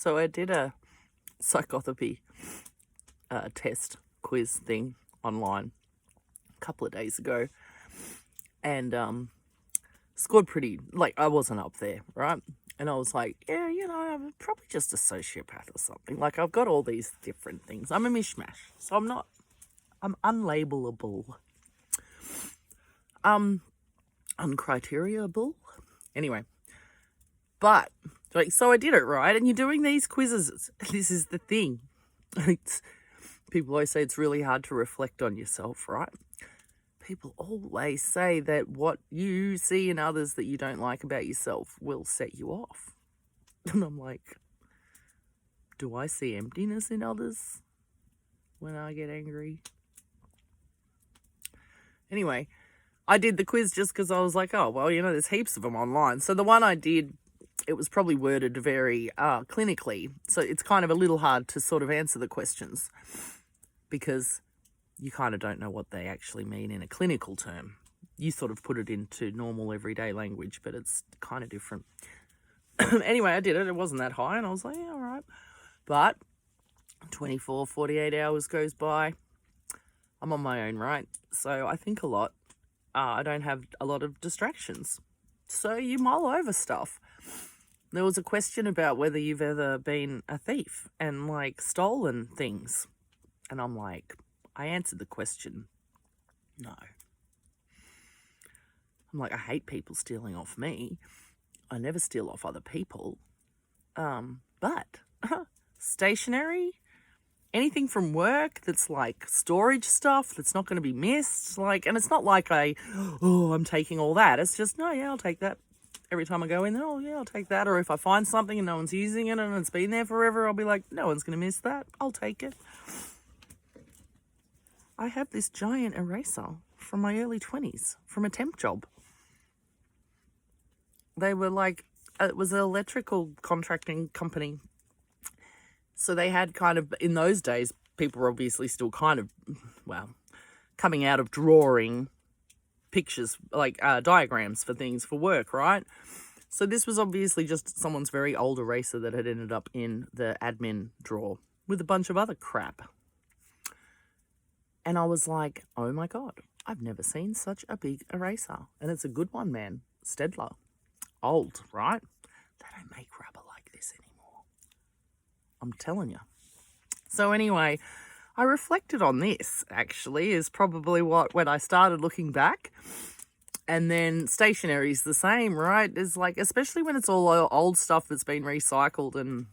So I did a psychopathy test quiz thing online a couple of days ago, and scored pretty, like, I wasn't up there, right? And I was like, yeah, I'm probably just a sociopath or something. Like, I've got all these different things. I'm a mishmash. So I'm unlabelable. Uncriteriable. Anyway. But, like, so I did it, right? And you're doing these quizzes. This is the thing. People always say it's really hard to reflect on yourself, right? People always say that what you see in others that you don't like about yourself will set you off. And I'm like, do I see emptiness in others when I get angry? Anyway, I did the quiz just because I was like, oh, well, there's heaps of them online. So the one I did, it was probably worded very clinically. So it's kind of a little hard to sort of answer the questions because you kind of don't know what they actually mean in a clinical term. You sort of put it into normal everyday language, but it's kind of different. Anyway, I did it. It wasn't that high, and I was like, yeah, all right. But 24, 48 hours goes by. I'm on my own, right? So I think a lot. I don't have a lot of distractions. So you mull over stuff. There was a question about whether you've ever been a thief and, like, stolen things. And I'm like, I answered the question, no. I'm like, I hate people stealing off me. I never steal off other people. But stationery, anything from work that's like storage stuff that's not going to be missed. Like, and it's not like I'm taking all that. It's just, no, yeah, I'll take that. Every time I go in there, oh, yeah, I'll take that. Or if I find something and no one's using it and it's been there forever, I'll be like, no one's going to miss that. I'll take it. I have this giant eraser from my early 20s from a temp job. They were like, it was an electrical contracting company. So they had kind of, in those days, people were obviously still kind of, well, coming out of drawing pictures, like diagrams for things for work, right? So this was obviously just someone's very old eraser that had ended up in the admin drawer with a bunch of other crap. And I was like, oh my God, I've never seen such a big eraser. And it's a good one, man. Stedler. Old, right? They don't make rubber like this anymore. I'm telling you. So anyway, I reflected on this, actually, is probably when I started looking back. And then stationery is the same, right? It's like, especially when it's all old stuff that's been recycled. And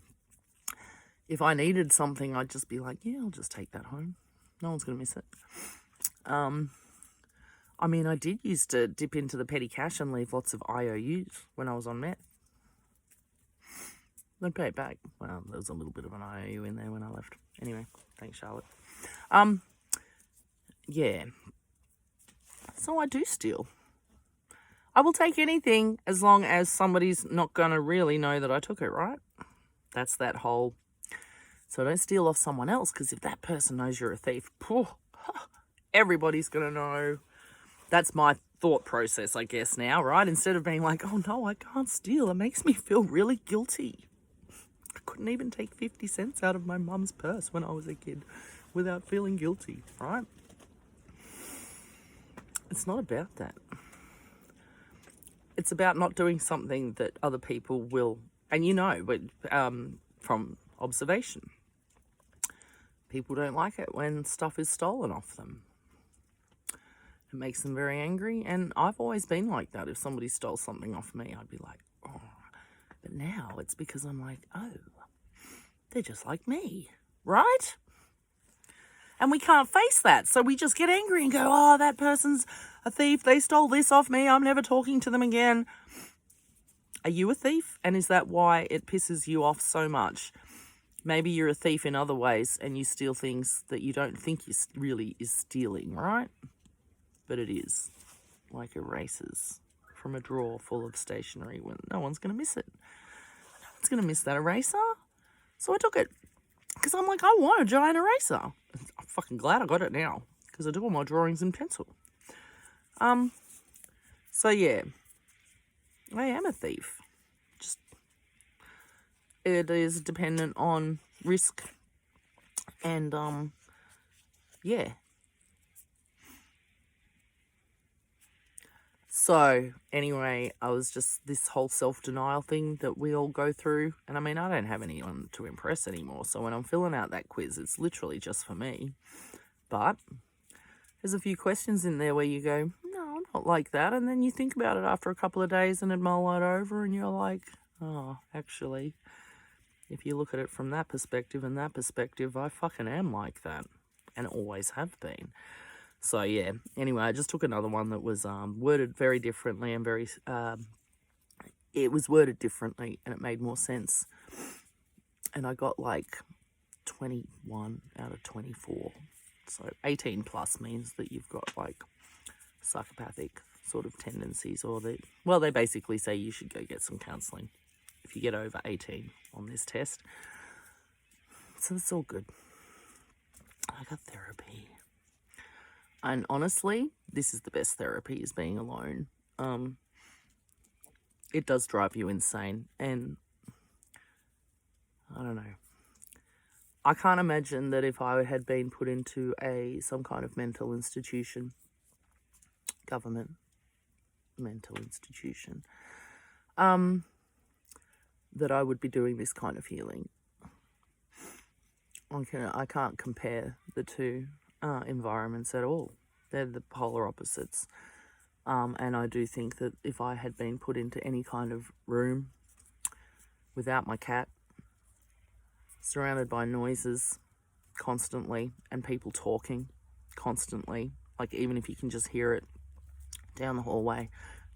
if I needed something, I'd just be like, yeah, I'll just take that home. No one's going to miss it. I mean, I did used to dip into the petty cash and leave lots of IOUs when I was on meth. Then pay it back. Well, there was a little bit of an IOU in there when I left. Anyway, thanks, Charlotte. Yeah. So I do steal. I will take anything as long as somebody's not going to really know that I took it, right? That's that whole... So don't steal off someone else, because if that person knows you're a thief, everybody's going to know. That's my thought process, I guess, now, right? Instead of being like, oh, no, I can't steal. It makes me feel really guilty. I couldn't even take 50 cents out of my mum's purse when I was a kid without feeling guilty, right? It's not about that. It's about not doing something that other people will, and but from observation, people don't like it when stuff is stolen off them. It makes them very angry, and I've always been like that. If somebody stole something off me, I'd be like, oh. But now it's because I'm like, oh, they're just like me, right? And we can't face that, so we just get angry and go, oh, that person's a thief. They stole this off me. I'm never talking to them again. Are you a thief? And is that why it pisses you off so much? Maybe you're a thief in other ways and you steal things that you don't think you really is stealing, right? But it is. Like erasers from a drawer full of stationery when no one's going to miss it. No one's going to miss that eraser. So I took it because I'm like, I want a giant eraser. I'm fucking glad I got it now because I do all my drawings in pencil. So yeah, I am a thief. Just it is dependent on risk and, yeah. So, anyway, I was just this whole self-denial thing that we all go through. And I mean, I don't have anyone to impress anymore. So when I'm filling out that quiz, it's literally just for me. But there's a few questions in there where you go, no, I'm not like that. And then you think about it after a couple of days and it mull it over and you're like, oh, actually, if you look at it from that perspective and that perspective, I fucking am like that and always have been. So, yeah, anyway, I just took another one that was worded very differently and it was worded differently and it made more sense. And I got like 21 out of 24. So 18 plus means that you've got like psychopathic sort of tendencies, or they basically say you should go get some counselling if you get over 18 on this test. So it's all good. I got therapy. And honestly, this is the best therapy, is being alone. It does drive you insane. And I don't know. I can't imagine that if I had been put into some kind of mental institution, government mental institution, that I would be doing this kind of healing. I can't compare the two environments at all. They're the polar opposites. And I do think that if I had been put into any kind of room without my cat, surrounded by noises constantly and people talking constantly, like even if you can just hear it down the hallway,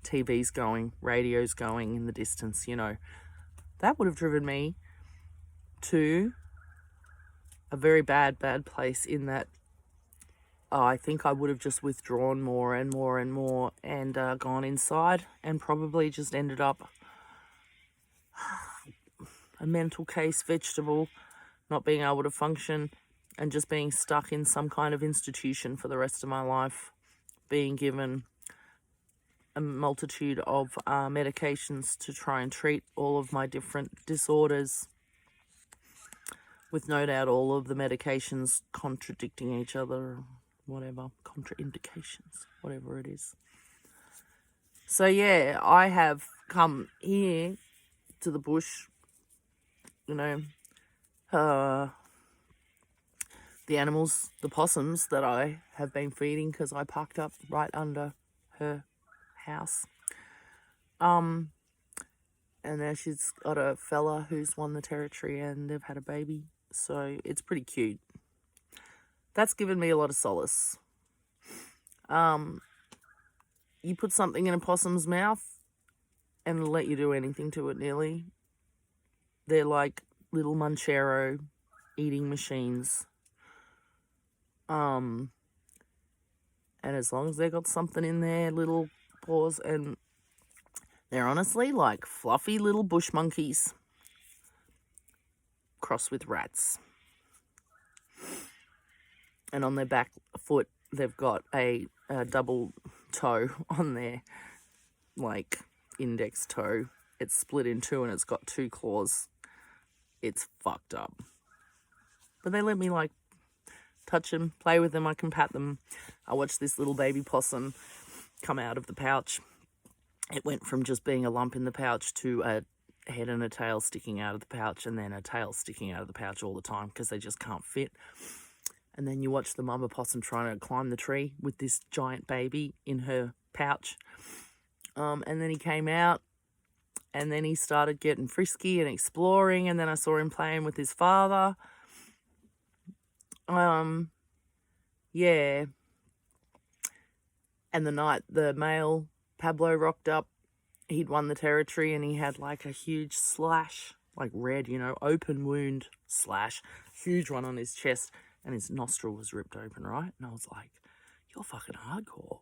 TV's going, radio's going in the distance, that would have driven me to a very bad place, in that I think I would have just withdrawn more and more and more and gone inside and probably just ended up a mental case vegetable, not being able to function and just being stuck in some kind of institution for the rest of my life, being given a multitude of medications to try and treat all of my different disorders, with no doubt all of the medications contradicting each other, whatever, contraindications, whatever it is. So yeah, I have come here to the bush, the animals, the possums that I have been feeding because I parked up right under her house. And now she's got a fella who's won the territory and they've had a baby. So it's pretty cute. That's given me a lot of solace. You put something in a possum's mouth and it'll let you do anything to it nearly. They're like little Munchero eating machines. And as long as they got something in their little paws, and they're honestly like fluffy little bush monkeys crossed with rats. And on their back foot, they've got a double toe on their, like, index toe. It's split in two and it's got two claws. It's fucked up. But they let me, like, touch them, play with them. I can pat them. I watched this little baby possum come out of the pouch. It went from just being a lump in the pouch to a head and a tail sticking out of the pouch, and then a tail sticking out of the pouch all the time because they just can't fit. And then you watch the mama possum trying to climb the tree with this giant baby in her pouch. And then he came out, and then he started getting frisky and exploring, and then I saw him playing with his father. Yeah. And the night the male Pablo rocked up, he'd won the territory and he had like a huge slash, like red, open wound slash, huge one on his chest, and his nostril was ripped open, right? And I was like, you're fucking hardcore.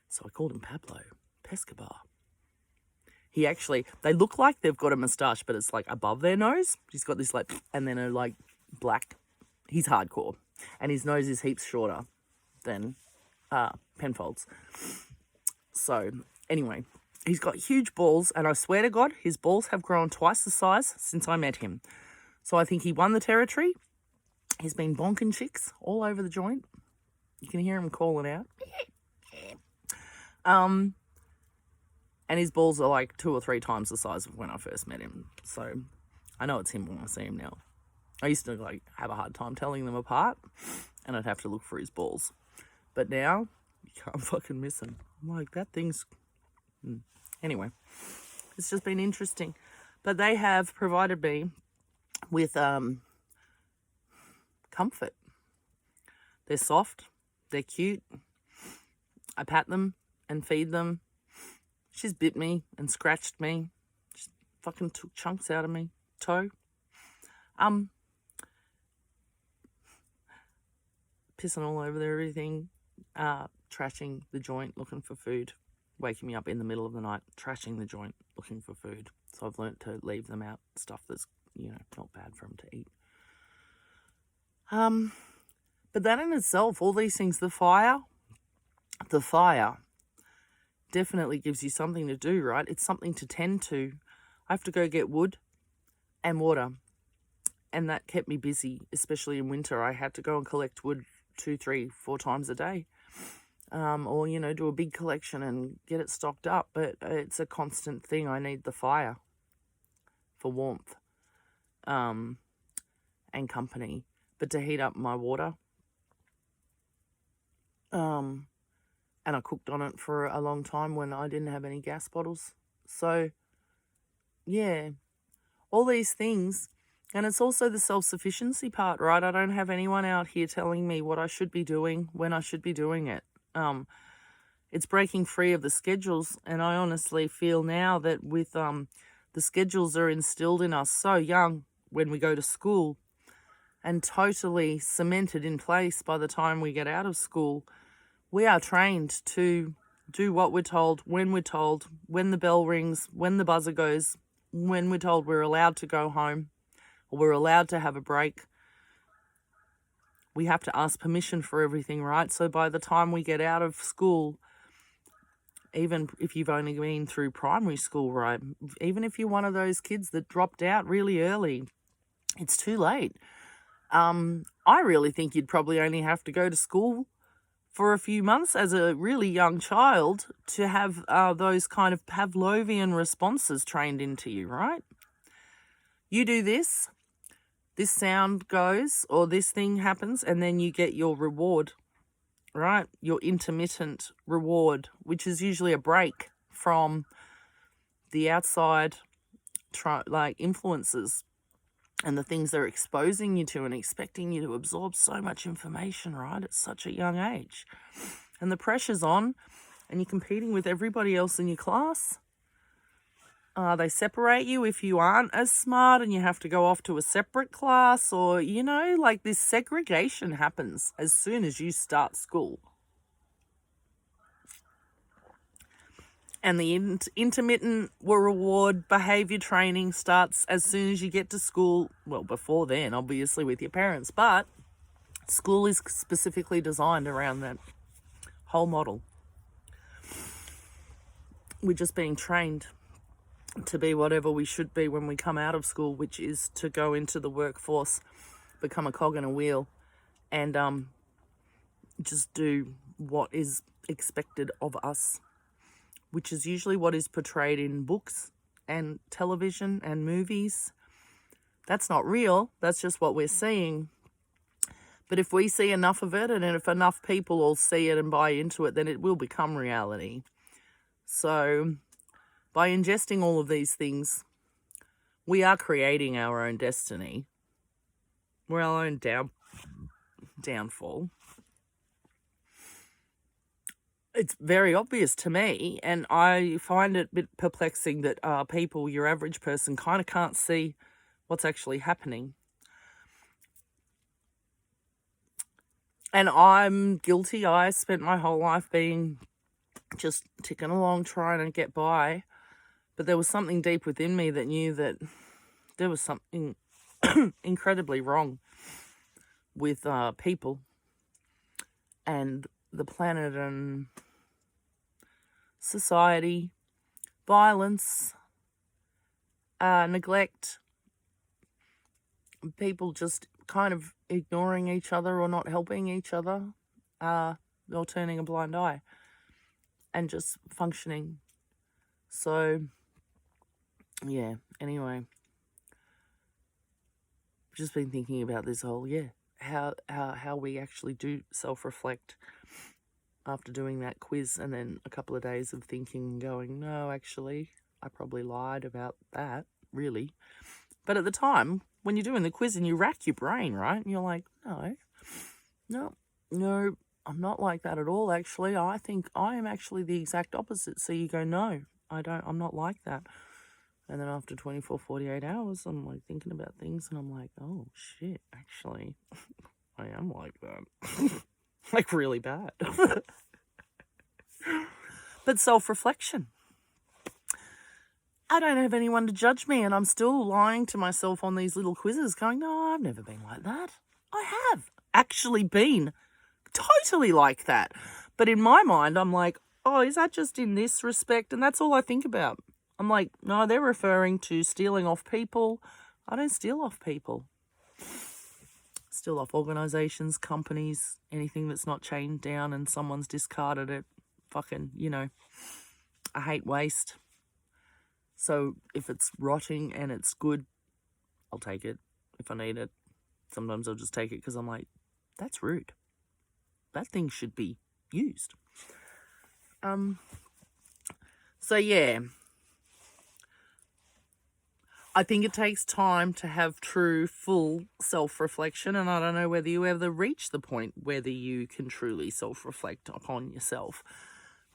So I called him Pablo Pescobar. They look like they've got a moustache, but it's like above their nose. He's got this like, and then a like black, he's hardcore. And his nose is heaps shorter than Penfold's. So anyway, He's got huge balls, and I swear to God, his balls have grown twice the size since I met him. So I think he won the territory. He's been bonking chicks all over the joint. You can hear him calling out. And his balls are like 2 or 3 times the size of when I first met him. So I know it's him when I see him now. I used to like have a hard time telling them apart, and I'd have to look for his balls. But now, you can't fucking miss him. I'm like, that thing's... Anyway, it's just been interesting. But they have provided me with comfort. They're soft. They're cute. I pat them and feed them. She's bit me and scratched me. She fucking took chunks out of me. Toe. Pissing all over everything. Trashing the joint, looking for food. Waking me up in the middle of the night, trashing the joint, looking for food. So I've learnt to leave them out, stuff that's, not bad for them to eat. But that in itself, all these things, the fire definitely gives you something to do, right? It's something to tend to. I have to go get wood and water, and that kept me busy, especially in winter. I had to go and collect wood 2, 3, 4 times a day. Or, do a big collection and get it stocked up. But it's a constant thing. I need the fire for warmth and company. But to heat up my water. And I cooked on it for a long time when I didn't have any gas bottles. So, yeah, all these things. And it's also the self-sufficiency part, right? I don't have anyone out here telling me what I should be doing, when I should be doing it. It's breaking free of the schedules, and I honestly feel now that with the schedules are instilled in us so young when we go to school and totally cemented in place by the time we get out of school, we are trained to do what we're told, when the bell rings, when the buzzer goes, when we're told we're allowed to go home or we're allowed to have a break. We have to ask permission for everything, right? So by the time we get out of school, even if you've only been through primary school, right? Even if you're one of those kids that dropped out really early, it's too late. I really think you'd probably only have to go to school for a few months as a really young child to have those kind of Pavlovian responses trained into you, right? You do this sound goes, or this thing happens, and then you get your reward, right? Your intermittent reward, which is usually a break from the outside influences and the things they're exposing you to and expecting you to absorb so much information, right, at such a young age. And the pressure's on, and you're competing with everybody else in your class. They separate you if you aren't as smart and you have to go off to a separate class, or, this segregation happens as soon as you start school. And the intermittent reward behavior training starts as soon as you get to school. Well, before then, obviously, with your parents. But school is specifically designed around that whole model. We're just being trained to be whatever we should be when we come out of school, which is to go into the workforce, become a cog in a wheel, and just do what is expected of us, which is usually what is portrayed in books and television and movies. That's not real. That's just what we're seeing. But if we see enough of it, and if enough people all see it and buy into it, then it will become reality. So by ingesting all of these things, we are creating our own destiny. We're our own downfall. It's very obvious to me, and I find it a bit perplexing that people, your average person, kind of can't see what's actually happening. And I'm guilty. I spent my whole life being just ticking along, trying to get by. But there was something deep within me that knew that there was something incredibly wrong with people and the planet and society, violence, neglect, people just kind of ignoring each other or not helping each other, or turning a blind eye and just functioning. So, yeah, anyway, just been thinking about this whole, how we actually do self-reflect after doing that quiz, and then a couple of days of thinking and going, no, actually, I probably lied about that, really. But at the time, when you're doing the quiz and you rack your brain, right, and you're like, no, I'm not like that at all, actually. I think I am actually the exact opposite. So you go, no, I'm not like that. And then after 24, 48 hours, I'm like thinking about things and I'm like, oh shit, actually, I am like that. Like really bad. But self-reflection. I don't have anyone to judge me, and I'm still lying to myself on these little quizzes going, no, I've never been like that. I have actually been totally like that. But in my mind, I'm like, oh, is that just in this respect? And that's all I think about. I'm like, no, they're referring to stealing off people. I don't steal off people. Steal off organisations, companies, anything that's not chained down and someone's discarded it. Fucking, I hate waste. So if it's rotting and it's good, I'll take it if I need it. Sometimes I'll just take it because I'm like, that's rude. That thing should be used. So yeah, I think it takes time to have true, full self-reflection, and I don't know whether you ever reach the point whether you can truly self-reflect upon yourself.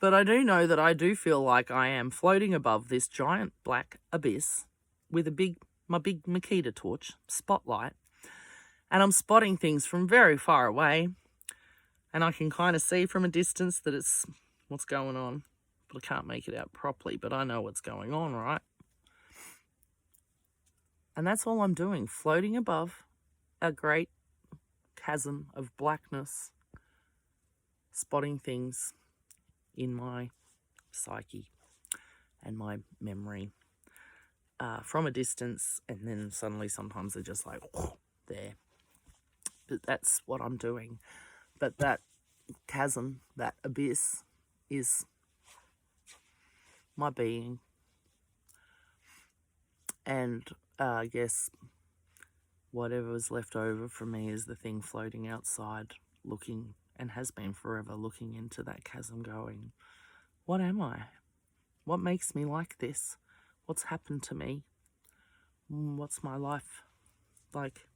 But I do know that I do feel like I am floating above this giant black abyss with my big Makita torch, spotlight, and I'm spotting things from very far away, and I can kind of see from a distance that it's what's going on, but I can't make it out properly, but I know what's going on, right? And that's all I'm doing, floating above a great chasm of blackness, spotting things in my psyche and my memory from a distance, and then suddenly sometimes they're just like, there. But that's what I'm doing. But that chasm, that abyss, is my being. And I guess whatever was left over from me is the thing floating outside, looking, and has been forever, looking into that chasm going, what am I? What makes me like this? What's happened to me? What's my life like?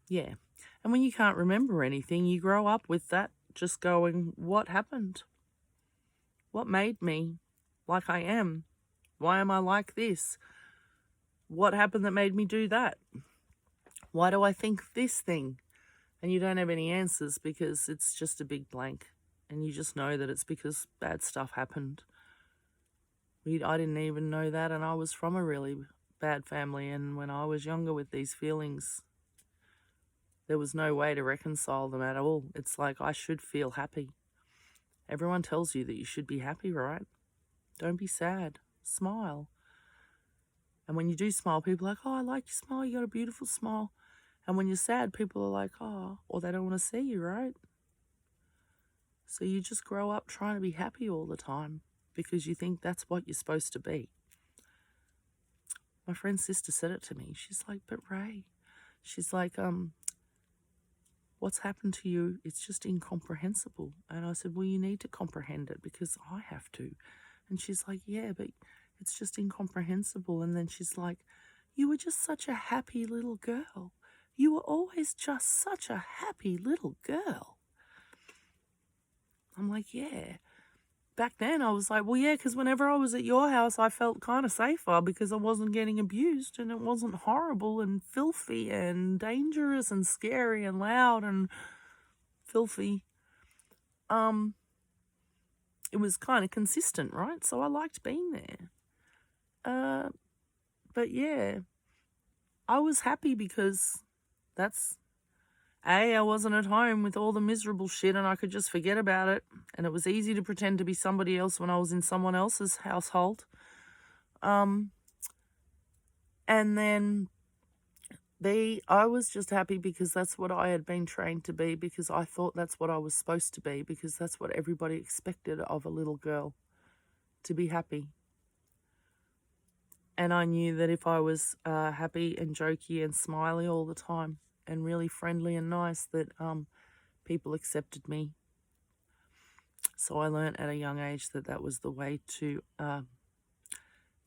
Yeah. And when you can't remember anything, you grow up with that just going, what happened? What made me like I am? Why am I like this? What happened that made me do that? Why do I think this thing? And you don't have any answers because it's just a big blank. And you just know that it's because bad stuff happened. I didn't even know that, and I was from a really bad family, and when I was younger with these feelings, there was no way to reconcile them at all. It's like I should feel happy. Everyone tells you that you should be happy, right? Don't be sad. Smile. And when you do smile, people are like, oh, I like your smile. You got a beautiful smile. And when you're sad, people are like, oh, or they don't want to see you, right? So you just grow up trying to be happy all the time because you think that's what you're supposed to be. My friend's sister said it to me. She's like, but Ray, she's like, what's happened to you? It's just incomprehensible. And I said, well, you need to comprehend it because I have to. And she's like, yeah, but it's just incomprehensible. And then she's like, you were just such a happy little girl. You were always just such a happy little girl. I'm like, yeah. Back then I was like, well, yeah, because whenever I was at your house, I felt kind of safer because I wasn't getting abused and it wasn't horrible and filthy and dangerous and scary and loud and filthy. It was kind of consistent, right? So I liked being there. But yeah, I was happy because that's I wasn't at home with all the miserable shit and I could just forget about it. And it was easy to pretend to be somebody else when I was in someone else's household. And then B, I was just happy because that's what I had been trained to be, because I thought that's what I was supposed to be, because that's what everybody expected of a little girl, to be happy. And I knew that if I was happy and jokey and smiley all the time and really friendly and nice, that people accepted me. So I learned at a young age that that was the way to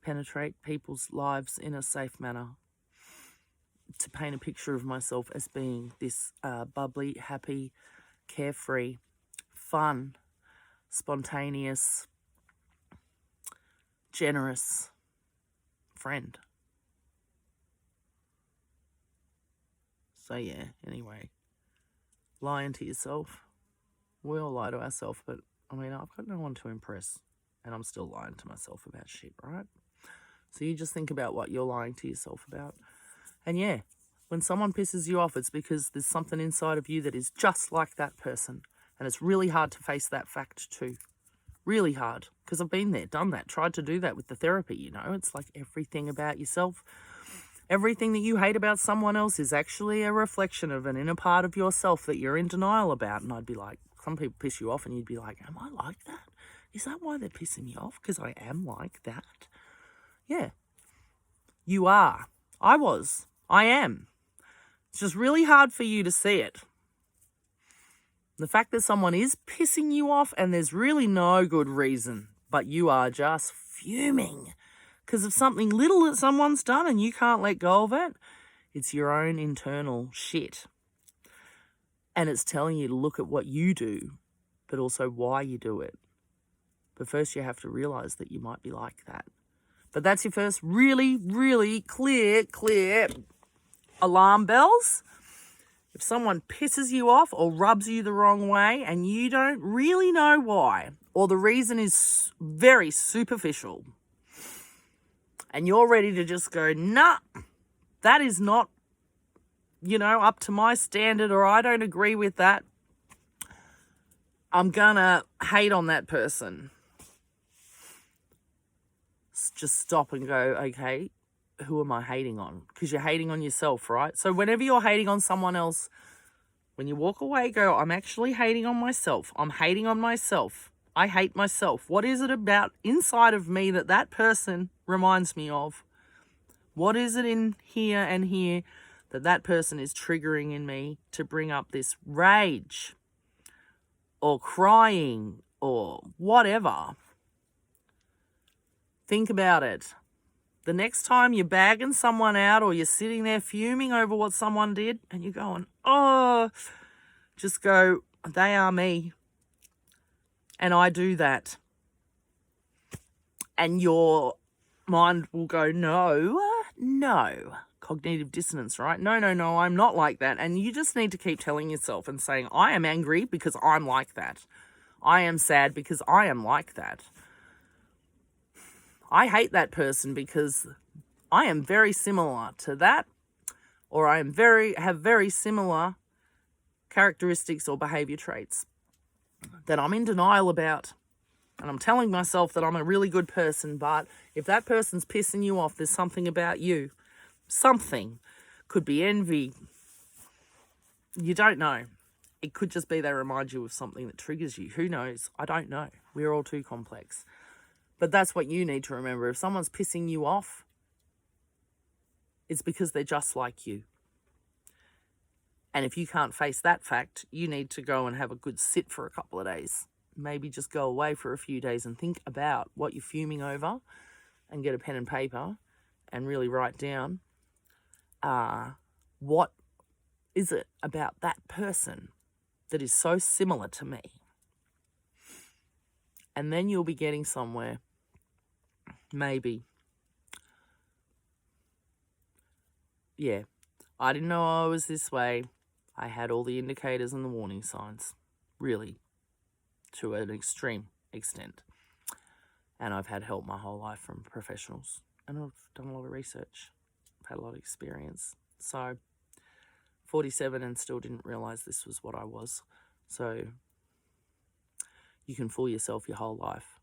penetrate people's lives in a safe manner, to paint a picture of myself as being this bubbly, happy, carefree, fun, spontaneous, generous friend. So yeah, anyway, lying to yourself. We all lie to ourselves, but I mean, I've got no one to impress, and I'm still lying to myself about shit, right? So you just think about what you're lying to yourself about. And yeah, when someone pisses you off, it's because there's something inside of you that is just like that person. And it's really hard to face that fact too. Really hard. Because I've been there, done that, tried to do that with the therapy, you know. It's like everything about yourself, everything that you hate about someone else is actually a reflection of an inner part of yourself that you're in denial about. And I'd be like, some people piss you off and you'd be like, am I like that? Is that why they're pissing me off? Because I am like that? Yeah. You are. I was. I am. It's just really hard for you to see it. The fact that someone is pissing you off and there's really no good reason, but you are just fuming because of something little that someone's done and you can't let go of it, it's your own internal shit. And it's telling you to look at what you do, but also why you do it. But first you have to realize that you might be like that. But that's your first really, really clear alarm bells. If someone pisses you off or rubs you the wrong way and you don't really know why, or the reason is very superficial, and you're ready to just go, nah, that is not, up to my standard, or I don't agree with that, I'm gonna hate on that person. Just stop and go, okay, who am I hating on? Because you're hating on yourself, right? So whenever you're hating on someone else, when you walk away, go, I'm actually hating on myself. I'm hating on myself. I hate myself. What is it about inside of me that person reminds me of? What is it in here and here that person is triggering in me to bring up this rage or crying or whatever? Think about it. The next time you're bagging someone out or you're sitting there fuming over what someone did and you're going, oh, just go, they are me. And I do that. And your mind will go, no. Cognitive dissonance, right? No, I'm not like that. And you just need to keep telling yourself and saying, I am angry because I'm like that. I am sad because I am like that. I hate that person because I am very similar to that, or I am have very similar characteristics or behavior traits that I'm in denial about. And I'm telling myself that I'm a really good person, but if that person's pissing you off, there's something about you. Something. Could be envy. You don't know. It could just be they remind you of something that triggers you. Who knows? I don't know. We're all too complex. But that's what you need to remember. If someone's pissing you off, it's because they're just like you. And if you can't face that fact, you need to go and have a good sit for a couple of days. Maybe just go away for a few days and think about what you're fuming over and get a pen and paper and really write down what is it about that person that is so similar to me. And then you'll be getting somewhere. Maybe. Yeah, I didn't know I was this way. I had all the indicators and the warning signs, really, to an extreme extent. And I've had help my whole life from professionals. And I've done a lot of research. I've had a lot of experience. So 47 and still didn't realize this was what I was. So you can fool yourself your whole life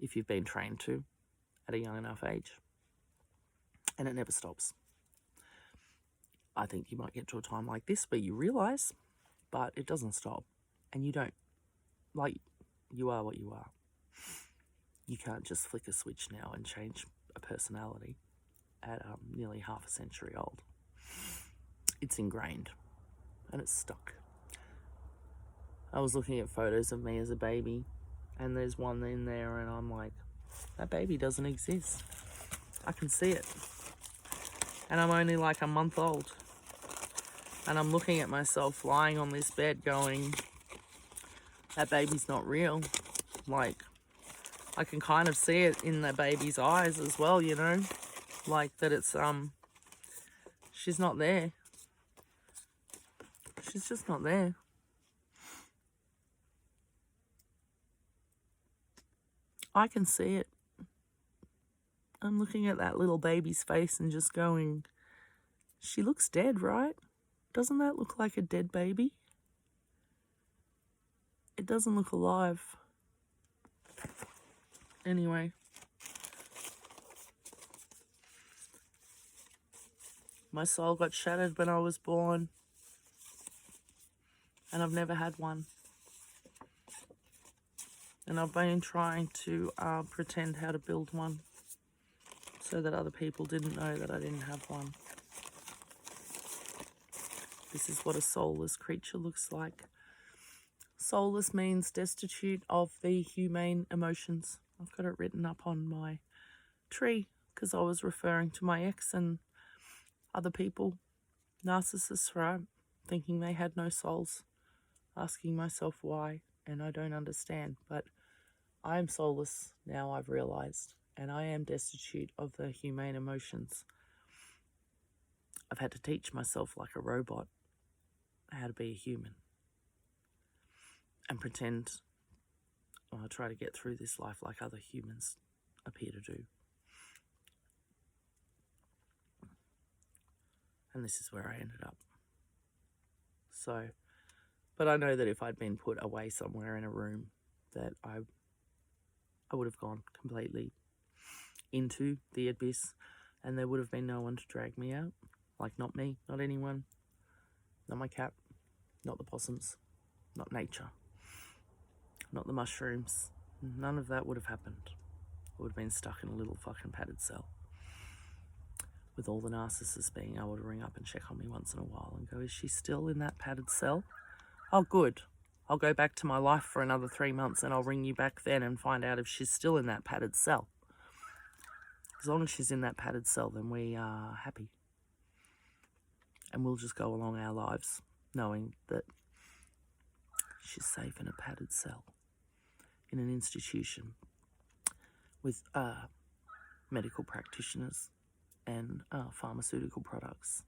if you've been trained to at a young enough age. And it never stops. I think you might get to a time like this where you realize, but it doesn't stop. And you don't, like, you are what you are. You can't just flick a switch now and change a personality at nearly half a century old. It's ingrained and it's stuck. I was looking at photos of me as a baby, and there's one in there and I'm like, that baby doesn't exist. I can see it. And I'm only like a month old. And I'm looking at myself lying on this bed going, that baby's not real. Like, I can kind of see it in the baby's eyes as well, you know? Like that it's, she's not there. She's just not there. I can see it. I'm looking at that little baby's face and just going, she looks dead, right? Doesn't that look like a dead baby? It doesn't look alive. Anyway. My soul got shattered when I was born. And I've never had one. And I've been trying to pretend how to build one so that other people didn't know that I didn't have one. This is what a soulless creature looks like. Soulless means destitute of the humane emotions. I've got it written up on my tree because I was referring to my ex and other people, narcissists, right? Thinking they had no souls. Asking myself why, and I don't understand. But I am soulless now, I've realized, and I am destitute of the humane emotions. I've had to teach myself like a robot how to be a human and pretend I try to get through this life like other humans appear to do. And this is where I ended up. So, but I know that if I'd been put away somewhere in a room, that I would have gone completely into the abyss, and there would have been no one to drag me out. Like, not me, not anyone, not my cat, not the possums, not nature, not the mushrooms. None of that would have happened. I would have been stuck in a little fucking padded cell with all the narcissists being able to ring up and check on me once in a while and go, is she still in that padded cell? Oh, good. I'll go back to my life for another 3 months and I'll ring you back then and find out if she's still in that padded cell. As long as she's in that padded cell, then we are happy. And we'll just go along our lives knowing that she's safe in a padded cell in an institution with medical practitioners and pharmaceutical products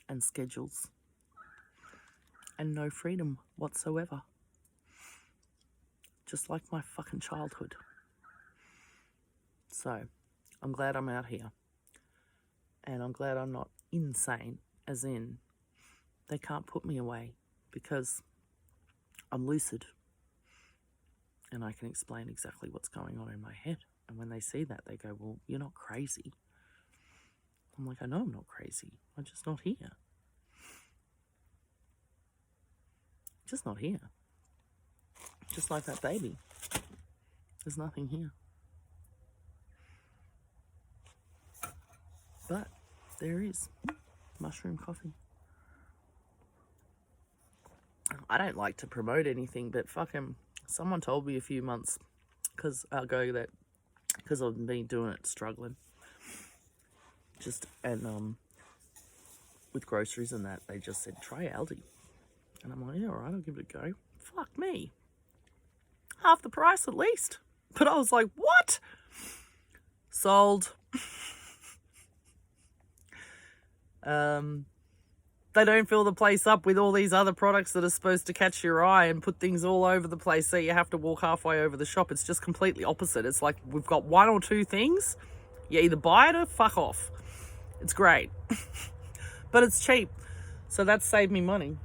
and schedules and no freedom whatsoever. Just like my fucking childhood. So, I'm glad I'm out here. And I'm glad I'm not insane, as in, they can't put me away because I'm lucid. And I can explain exactly what's going on in my head. And when they see that, they go, well, you're not crazy. I'm like, I know I'm not crazy. I'm just not here. Just not here. Just like that baby. There's nothing here. But there is mushroom coffee. I don't like to promote anything, but fucking someone told me a few months because I've been doing it struggling. With groceries and that, they just said, try Aldi. And I'm like, yeah, all right, I'll give it a go. Fuck me. Half the price at least. But I was like, what? Sold. They don't fill the place up with all these other products that are supposed to catch your eye and put things all over the place so you have to walk halfway over the shop. It's just completely opposite. It's like we've got 1 or 2 things. You either buy it or fuck off. It's great. But it's cheap. So that's saved me money.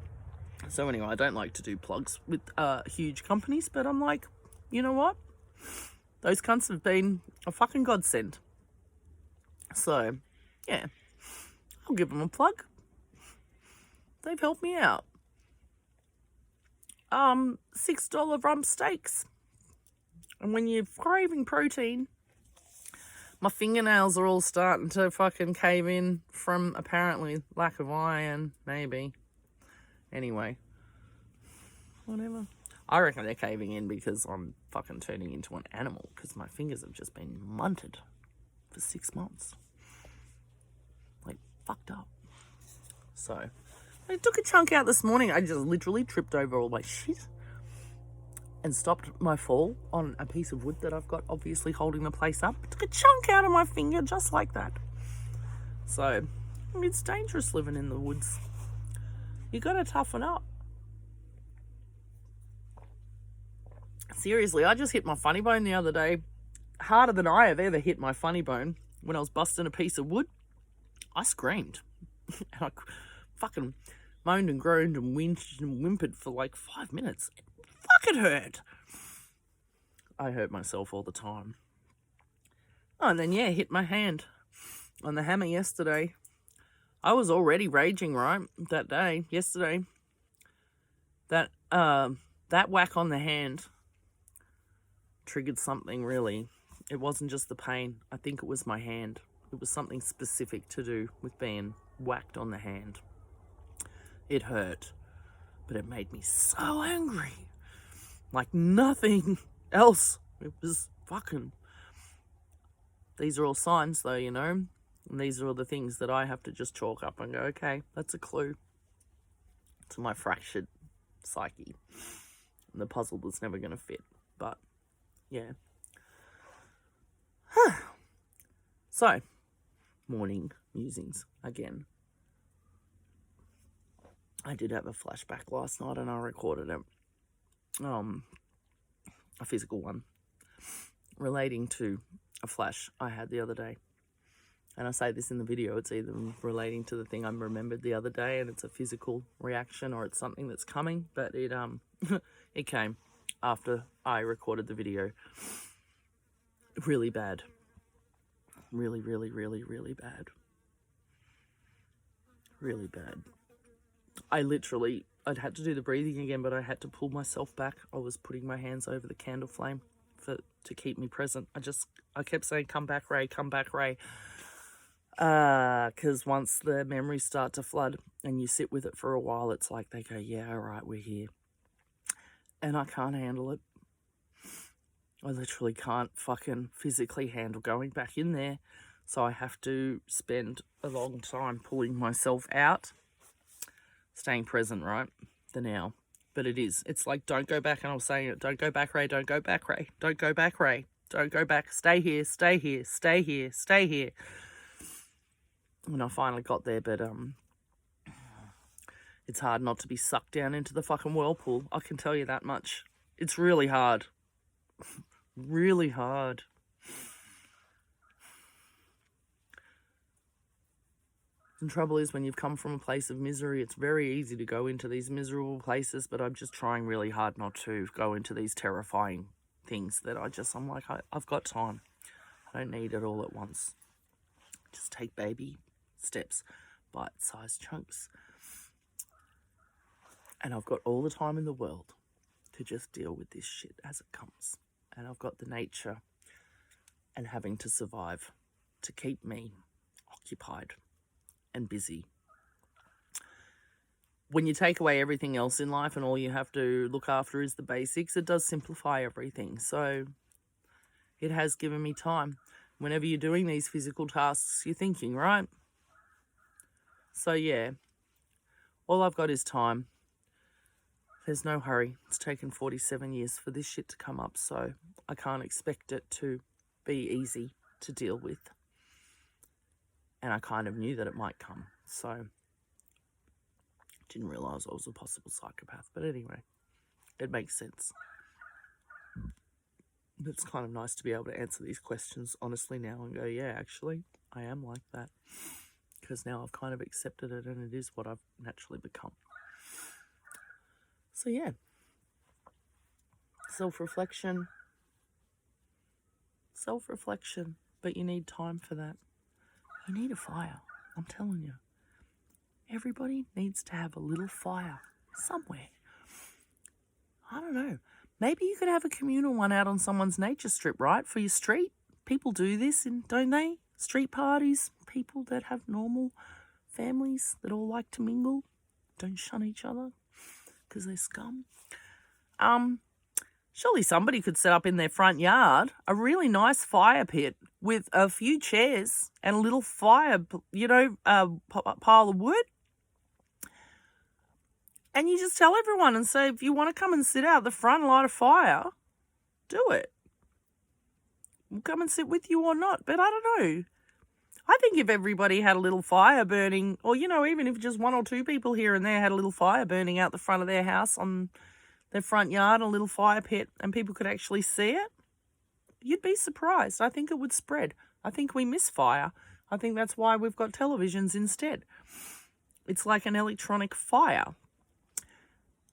So anyway, I don't like to do plugs with huge companies, but I'm like, you know what? Those cunts have been a fucking godsend. So, yeah, I'll give them a plug. They've helped me out. $6 rump steaks. And when you're craving protein, my fingernails are all starting to fucking cave in from apparently lack of iron, maybe. Anyway, whatever. I reckon they're caving in because I'm fucking turning into an animal because my fingers have just been munted for 6 months. Like, fucked up. So, I took a chunk out this morning. I just literally tripped over all my shit and stopped my fall on a piece of wood that I've got obviously holding the place up. I took a chunk out of my finger just like that. So, it's dangerous living in the woods. You gotta toughen up. Seriously, I just hit my funny bone the other day. Harder than I have ever hit my funny bone. When I was busting a piece of wood, I screamed. And I fucking moaned and groaned and whinged and whimpered for like 5 minutes. It fucking hurt. I hurt myself all the time. Oh, and then, yeah, hit my hand on the hammer yesterday. I was already raging, right, that day, yesterday. That whack on the hand triggered something, really. It wasn't just the pain. I think it was my hand. It was something specific to do with being whacked on the hand. It hurt, but it made me so angry. Like nothing else. It was fucking... These are all signs, though, you know? And these are all the things that I have to just chalk up and go, okay, that's a clue to my fractured psyche. And the puzzle that's never going to fit. But, yeah. So, morning musings again. I did have a flashback last night and I recorded it. A physical one. Relating to a flash I had the other day. And I say this in the video, it's either relating to the thing I remembered the other day and it's a physical reaction or it's something that's coming, but it it came after I recorded the video. Really bad. Really, really, really, really bad. Really bad. I'd had to do the breathing again, but I had to pull myself back. I was putting my hands over the candle flame to keep me present. I kept saying, come back, Ray, come back, Ray. Because once the memories start to flood and you sit with it for a while, it's like they go, yeah, all right, we're here. And I can't handle it. I literally can't fucking physically handle going back in there. So I have to spend a long time pulling myself out, staying present, right? The now. But it's like, don't go back. And I was saying it, don't go back, Ray, don't go back, Ray. Don't go back, Ray. Don't go back. Stay here, stay here, stay here, stay here. And I finally got there, but it's hard not to be sucked down into the fucking whirlpool. I can tell you that much. It's really hard. Really hard. The trouble is when you've come from a place of misery, it's very easy to go into these miserable places, but I'm just trying really hard not to go into these terrifying things that I'm like, I've got time. I don't need it all at once. Just take baby steps, bite-sized chunks. And I've got all the time in the world to just deal with this shit as it comes. And I've got the nature and having to survive to keep me occupied and busy. When you take away everything else in life and all you have to look after is the basics, it does simplify everything. So it has given me time. Whenever you're doing these physical tasks, you're thinking, right? So yeah, all I've got is time. There's no hurry. It's taken 47 years for this shit to come up, so I can't expect it to be easy to deal with. And I kind of knew that it might come, so didn't realise I was a possible psychopath. But anyway, it makes sense. It's kind of nice to be able to answer these questions honestly now and go, yeah, actually, I am like that. because now I've kind of accepted it and it is what I've naturally become. So yeah, self-reflection, but you need time for that. You need a fire, I'm telling you. Everybody needs to have a little fire somewhere. I don't know. Maybe you could have a communal one out on someone's nature strip, right? For your street. People do this, don't they? Street parties. People that have normal families that all like to mingle. Don't shun each other because they're scum. Surely somebody could set up in their front yard a really nice fire pit with a few chairs and a little fire, pile of wood. And you just tell everyone and say, if you want to come and sit out the front and light a fire, do it. We'll come and sit with you or not. But I don't know. I think if everybody had a little fire burning, or, even if just one or two people here and there had a little fire burning out the front of their house on their front yard, a little fire pit, and people could actually see it, you'd be surprised. I think it would spread. I think we miss fire. I think that's why we've got televisions instead. It's like an electronic fire.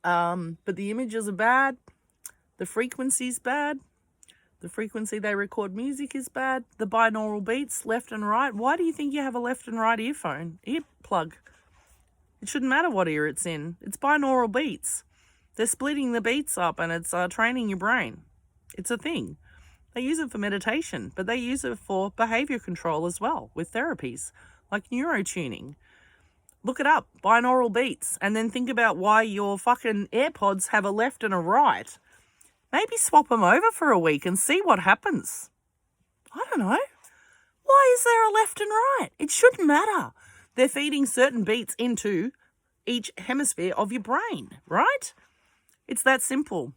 But the images are bad. The frequency's bad. The frequency they record music is bad. The binaural beats, left and right. Why do you think you have a left and right earplug? It shouldn't matter what ear it's in. It's binaural beats. They're splitting the beats up and it's training your brain. It's a thing. They use it for meditation, but they use it for behavior control as well with therapies like neurotuning. Look it up, binaural beats, and then think about why your fucking AirPods have a left and a right. Maybe swap them over for a week and see what happens. I don't know. Why is there a left and right? It shouldn't matter. They're feeding certain beats into each hemisphere of your brain, right? It's that simple.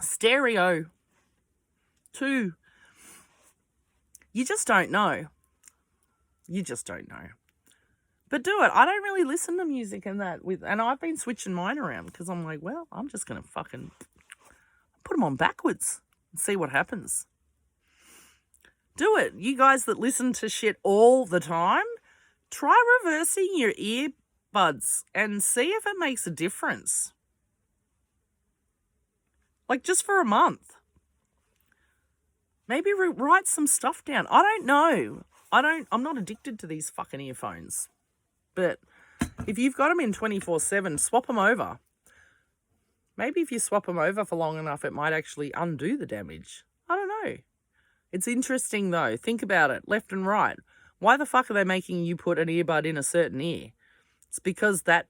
Stereo. 2. You just don't know. But do it. I don't really listen to music and I've been switching mine around because I'm like, well, I'm just going to fucking put them on backwards and see what happens. Do it. You guys that listen to shit all the time, try reversing your earbuds and see if it makes a difference. Like just for a month. Maybe write some stuff down. I don't know. I'm not addicted to these fucking earphones. But if you've got them in 24/7, swap them over. Maybe if you swap them over for long enough, it might actually undo the damage. I don't know. It's interesting, though. Think about it, left and right. Why the fuck are they making you put an earbud in a certain ear? It's because the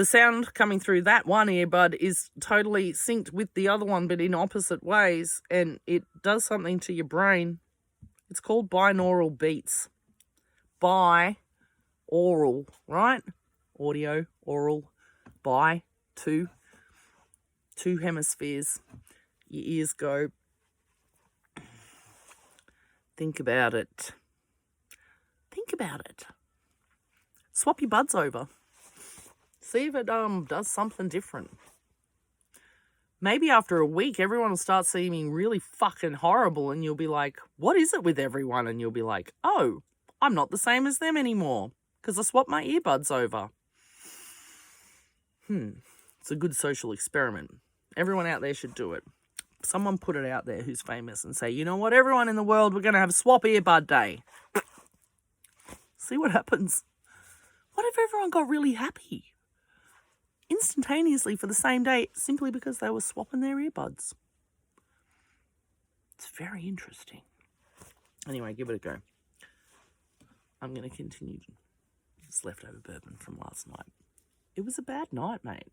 sound coming through that one earbud is totally synced with the other one, but in opposite ways, and it does something to your brain. It's called binaural beats. Oral, right? Audio, oral, two hemispheres. Your ears go. Think about it. Swap your buds over. See if it does something different. Maybe after a week, everyone will start seeming really fucking horrible and you'll be like, what is it with everyone? And you'll be like, oh, I'm not the same as them anymore because I swapped my earbuds over. It's a good social experiment. Everyone out there should do it. Someone put it out there who's famous and say, you know what, everyone in the world, we're going to have swap earbud day. See what happens. What if everyone got really happy? Instantaneously for the same day, simply because they were swapping their earbuds. It's very interesting. Anyway, give it a go. I'm going to continue this leftover bourbon from last night. It was a bad night, mate.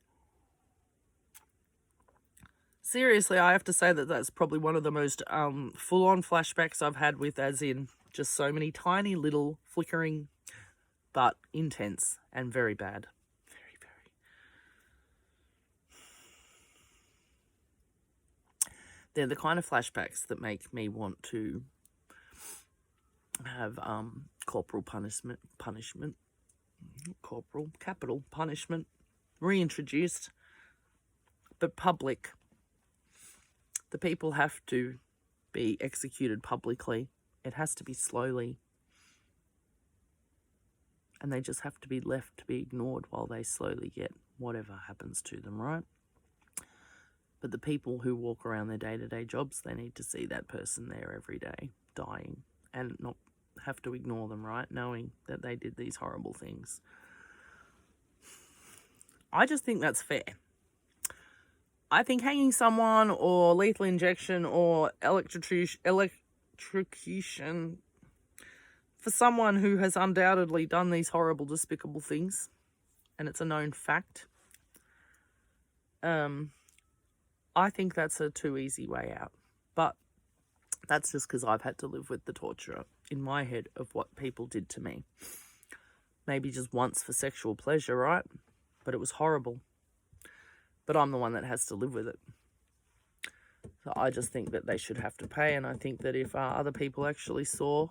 Seriously, I have to say that that's probably one of the most full-on flashbacks I've had with, as in just so many tiny little flickering, but intense and very bad. Very, very. They're the kind of flashbacks that make me want to have capital punishment reintroduced, but public. The people have to be executed publicly. It has to be slowly. and they just have to be left to be ignored while they slowly get whatever happens to them, right? But the people who walk around their day-to-day jobs, they need to see that person there every day dying and not have to ignore them, right? Knowing that they did these horrible things. I just think that's fair. I think hanging someone or lethal injection or electrocution for someone who has undoubtedly done these horrible, despicable things, and it's a known fact, I think that's a too easy way out. But that's just because I've had to live with the torture in my head of what people did to me. Maybe just once for sexual pleasure, right? But it was horrible. But I'm the one that has to live with it. So I just think that they should have to pay, and I think that if other people actually saw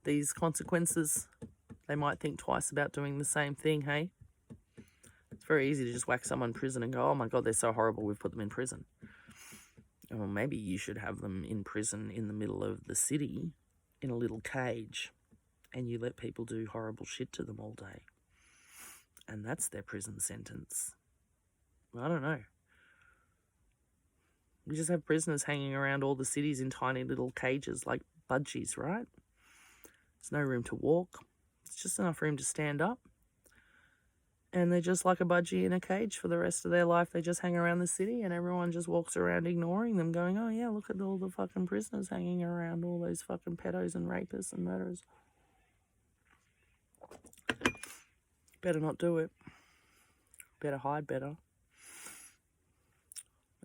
these consequences, they might think twice about doing the same thing, hey? It's very easy to just whack someone in prison and go, oh my God, they're so horrible, we've put them in prison. Well, maybe you should have them in prison in the middle of the city in a little cage, and you let people do horrible shit to them all day. And that's their prison sentence. I don't know. We just have prisoners hanging around all the cities in tiny little cages like budgies, right? There's no room to walk. It's just enough room to stand up. And they're just like a budgie in a cage for the rest of their life. They just hang around the city and everyone just walks around ignoring them, going, oh yeah, look at all the fucking prisoners hanging around, all those fucking pedos and rapists and murderers. Better not do it. Better hide better.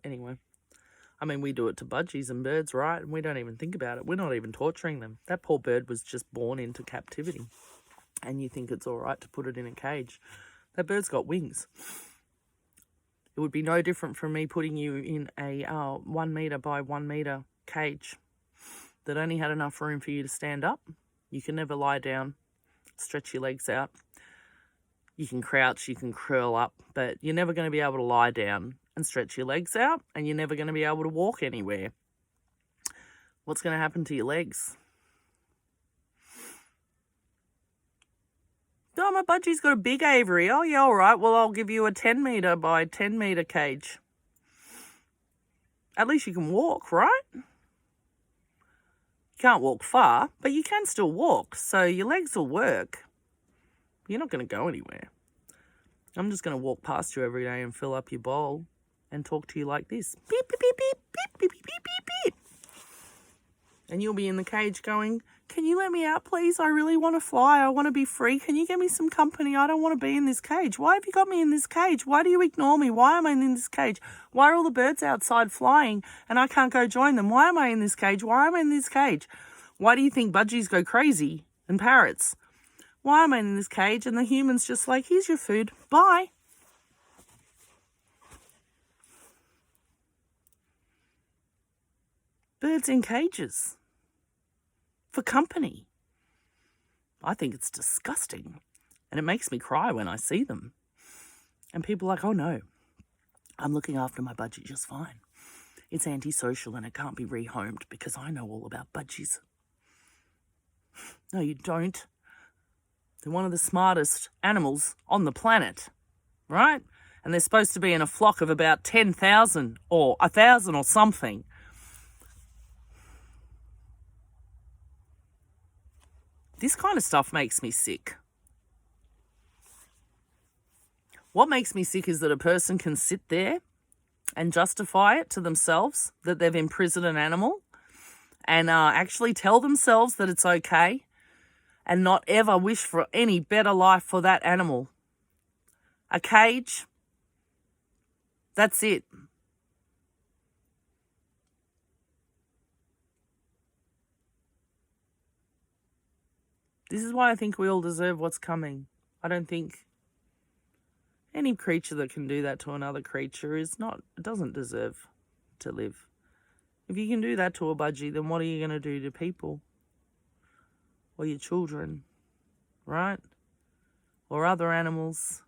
Anyway, I mean, we do it to budgies and birds, right? And we don't even think about it. We're not even torturing them. That poor bird was just born into captivity. And you think it's all right to put it in a cage. That bird's got wings. It would be no different from me putting you in a 1 metre by 1 metre cage that only had enough room for you to stand up. You can never lie down, stretch your legs out. You can crouch, you can curl up, but you're never going to be able to lie down and stretch your legs out, and you're never going to be able to walk anywhere. What's going to happen to your legs? Oh, my budgie's got a big aviary. Oh, yeah, all right. Well, I'll give you a 10 metre by 10 metre cage. At least you can walk, right? You can't walk far, but you can still walk, so your legs will work. You're not going to go anywhere. I'm just going to walk past you every day and fill up your bowl and talk to you like this. Beep, beep, beep, beep, beep, beep, beep, beep, beep, beep. And you'll be in the cage going, can you let me out, please? I really want to fly. I want to be free. Can you give me some company? I don't want to be in this cage. Why have you got me in this cage? Why do you ignore me? Why am I in this cage? Why are all the birds outside flying and I can't go join them? Why am I in this cage? Why am I in this cage? Why do you think budgies go crazy and parrots? Why am I in this cage? And the human's just like, here's your food. Bye. Birds in cages. For company. I think it's disgusting. And it makes me cry when I see them. And people are like, oh no, I'm looking after my budgie just fine. It's antisocial and it can't be rehomed because I know all about budgies. No, you don't. They're one of the smartest animals on the planet, right? And they're supposed to be in a flock of about 10,000 or 1,000 or something. This kind of stuff makes me sick. What makes me sick is that a person can sit there and justify it to themselves that they've imprisoned an animal and actually tell themselves that it's okay and not ever wish for any better life for that animal. A cage, that's it. This is why I think we all deserve what's coming. I don't think any creature that can do that to another creature doesn't deserve to live. If you can do that to a budgie, then what are you going to do to people? Or your children, right? Or other animals?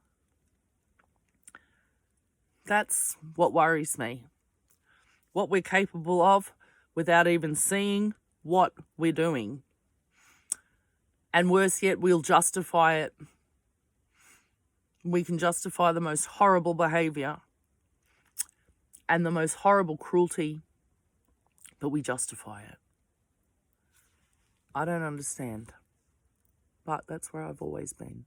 That's what worries me. What we're capable of without even seeing what we're doing. And worse yet, we'll justify it We can justify the most horrible behavior and the most horrible cruelty, but we justify it. I don't understand, but that's where I've always been.